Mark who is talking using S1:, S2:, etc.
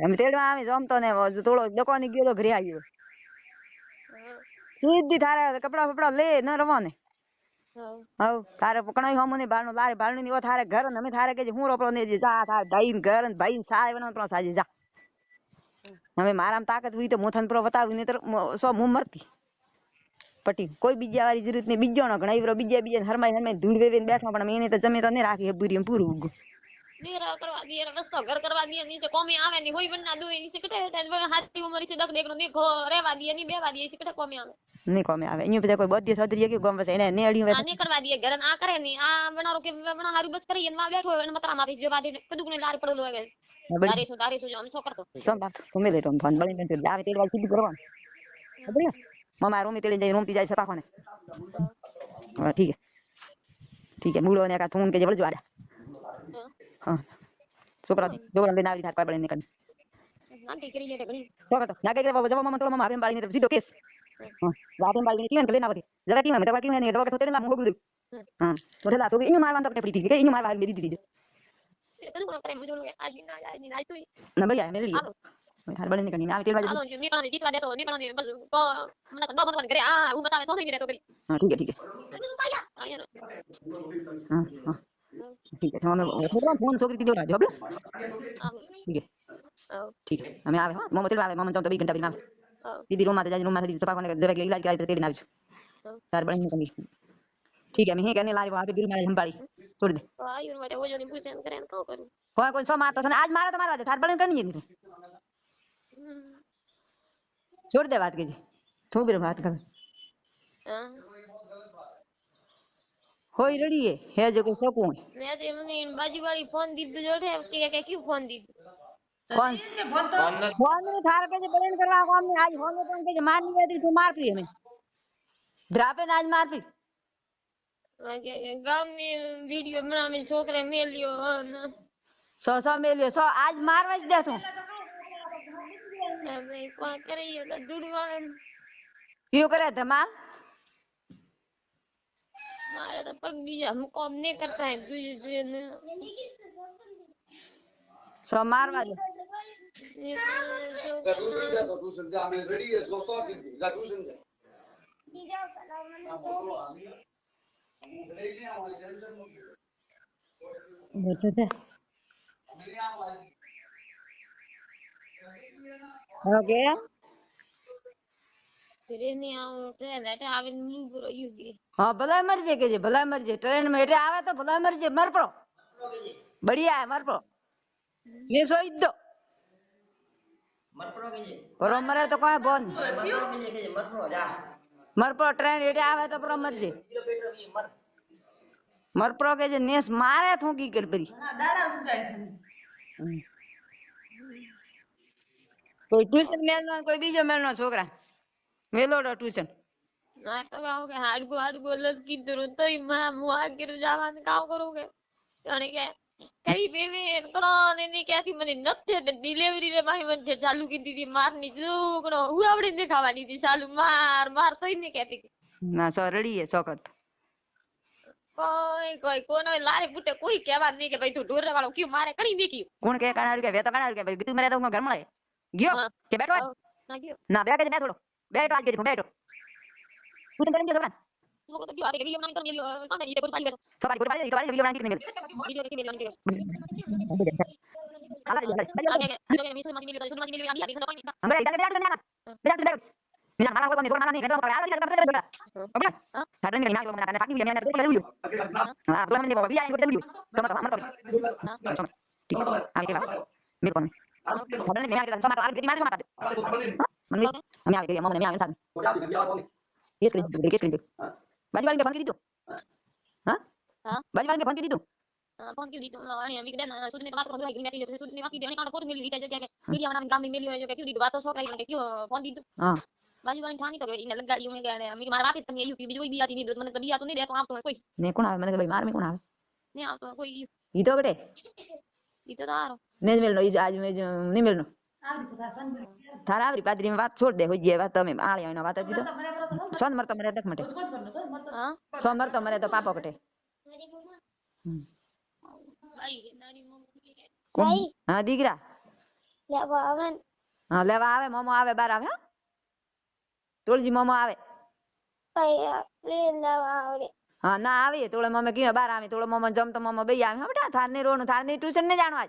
S1: અમે તેડવા આવે જમતો ને થોડો દુકાને ગયો તો ઘરે આવ્યો સીધી થારે કપડા ફપડા લે ન રવાને હવ તારે પકણાઈ હમો ને બાળનો લારે બાળની ની થારે ઘર ને અમે થારે કે હું રોપડો ને જા થાર દાઈન ઘર ને ભાઈ સાય વનો પ્રો સાજી જા હવે મારામાં તાકાત હોય તો મોથન પ્રો બતાવી ને તો સો મું મરતી પટી કોઈ બીજા વાળી જરૂરત નહીં બીજો નો ઘણા ઈવરો બીજા હરમાઈ ધૂળ વેવીને બેઠો પણ મેં એને તો જમે તો નહીં રાખી બુરી પૂરું ઉગું
S2: નીરા કરવા દે રસ્તો ઘર કરવા દે નીચે કોમી આવે ની હોય બન્ના દુઈ નીચે કટે હાથી ઉમરી છે દક દેકનો ની ઘો રેવા દે ની બેવા દે છે કટે કોમી આવે
S1: નહીં કોમે આવે અહીંયા બધા કોઈ બધી સદરી કે ગમ વસે એને નેડી
S2: આ ની કરવા દે ઘર આ કરે ની આ બનારો કે બના હારું બસ કરી ને માં બેઠો હોય ને મતરા મારી જો બાદી કદુક ને લાર પડલો હોય દારી શું જો આમ સો કરતો
S1: સમ બાત તમે લેતો ફોન બળી ને આવે તેલ વાળી સીધી કરવાનું બળી મમ્મા રૂમી તેડી જાય રૂમતી જાય સપાખો ને હા ઠીક હે મૂળો ને કા ફોન કે જબળ જોડા હા છોકરા લઈને આવી થાર કોઈ બળી નીકળ
S2: નાટી કરી લે ઘણી
S1: તો કરતો ના કે જવા મમ્મા તો મમ્મા આવે બાળી ને સીધો કેસ હા રાતે બાળી ને કેન લેના વધી જવા કી મે દવા કી મે ને દવા કે તો તેલા મોગું દઉં હા તો ઠેલા સો ઇનું મારવાનું તો પડી કે ઇનું મારવા મેરી દીધી
S2: કદુક ના કરે મુજો આજી ના તો
S1: ના બળી મેરી લી હાલ બળી નીકળ આવે તેલ વાળી
S2: હાલો ની પાણી જીતવા દેતો ની પાણી બસ તો મને તો બંધ કરે આ હું બતાવે સો થઈ ગઈ તો કરી
S1: હા ઠીક હે હા ठीक है हमें फोन छोकरी की दो राज हबलो ठीक है हमें आवे हां मम्मा तेल आवे मम्मा तो 2 घंटा बिना दीदी रूम में सपा कोने जरा के इलाज कराई तेल ना आवे तार बड़ी निकली ठीक है मैं कहने लाई वहां पे बिल में हम बाड़ी छोड़ दे
S2: आयु मारे वो जो नहीं पूछन करे तो करूं
S1: कोई सो मारतो ने आज मारा तो मारवा दे थार बड़ी करनी नहीं छोड़ दे बात कीजिए तू भी बात कर
S2: हां
S1: होई रड़ी है जो को सकू
S2: मैं तो मने बाजी वाली फोन दीदू जोड़े के क्यों फोन दीदू
S1: कौन फोन नहीं थार पे बड़न करवा को हमने आज फोन तो के मार नहीं दी तू मार पी हमें ड्रापे आज मार पी
S2: गांव में वीडियो बनाने छोकरे मेलियो
S1: सौ मेलियो सौ आज मारवा दे तू
S2: मैं को करे ये दुड़वा
S1: क्यों करे धमाल
S2: मारे तो पग भी हम काम नहीं करता है तुझे ने
S1: सो मारवा दे
S3: ट्यूशन जा तो ट्यूशन जा मैं रेडी है 100 की जा ट्यूशन जा
S1: बच्चे थे ओके
S2: तेरे ने आओ ट्रेन एटे आवे नु करो युगी
S1: हां भला मर जे के भला मर जे ट्रेन में एटे आवे तो भला मर जे मर पड़ो बढ़िया है मर पड़ो ने सोई दो मर पड़ो के जे और मरे तो कोई बोन मर पड़ो ट्रेन एटे आवे तो पर मर जे मर पड़ो के जे नेस मारे थू की कर परी दाड़ा उगाए कोई ट्यूशन मेलनो कोई बीजो मेलनो छोकरा मेलोडो ट्यूशन
S2: ना तो गाओ के हाडगो लस की जरूरत तो मां मुआ के जावान काम करोगे जाने के कई बेबे करो ने कहती मने नथे डिलीवरी रे माही मन चालू की दीदी मारनी जुगणो हुआवड़ी ने खावानी थी चालू मार तो ही नहीं कहती
S1: ना सो रड़ी है सोकत
S2: कोई कोनो लारे फूटे कोई कहवा नहीं के भाई तू ढोरे वालो क्यों मारे करी नहीं की
S1: कौन के काना के वे तो काना के भाई तू मेरे तो घर में गयो के बैठो
S2: ना गयो
S1: ना बैठ के मैं थोड़ो बैठो आज के बैठो कुछ करेंगे सोकरा
S2: वो तो क्यों आरे वीडियो बनाने तो कौन है ये कोई पाली
S1: सब आज पाली तो वीडियो बनाने कितने
S2: वीडियो के मिल बनाने
S1: हां
S2: आगे मैं तो माची मिल तो माची मिल अभी तो कोई
S1: हम इधर बैठ जाना बैठ मिला मारा को नहीं सोना नहीं तो आ जा कर ओके साडन के ना को ना पानी भी मैंने तो वीडियो हां तो मैंने भी आएंगे तो वीडियो तो हम तो ठीक है आगे बात मेरे को साडन में आके sama आगे मार sama मन हम आगे हम ने आगे साथ ये स्क्रीन बाजी वाले के फोन की दी तो हां
S2: हां
S1: बाजी वाले के फोन की दी तो
S2: फोन की दी तो आणि अभी के ना सुध ने बात करो कि मैं सुध ने बात की देने का फोन मिल गई क्या क्या वीडियो बनाने काम में मिली है जो क्यों दी बात तो सो रही क्यों फोन दी तो
S1: हां
S2: बाजी वाली ठानी तो इन लगाड़ी में गए अमी मारा वापस करनी है भी भी आती नहीं मैंने तभी आ तो नहीं देखो आप तो कोई
S1: ने कोण આવે મને ભાઈ માર મે કોણ આવે
S2: नहीं आप तो कोई
S1: ઈ તો કટે
S2: ઈ તો તારો
S1: ને મેલનો ઈ આજ મે ની મેલનો थारा आवरी पादरी में बात छोड़ दे हो जे बात તમે આળી આવીને વાત હતી તો સોન મર તો મરે દખ મટે
S2: हां
S1: સોન મર તો મરે તો પાપો કટે
S2: भाई नारी मम्मी
S1: भाई हां દીકરા
S4: લેવા આવે ને
S1: હા લેવા આવે, મોમો આવે, બાર આવે હા. તોળજી મોમો આવે.
S4: ભાઈ પ્લીઝ લેવા આવે.
S1: હા ના આવી તોળે મમ્મી કીધું બાર આવી તોળે મમ્મી જમતો મમ્મી બે આવે હા બેટા થાર ની રોનું થાર ની ટ્યુશન ને જાણવા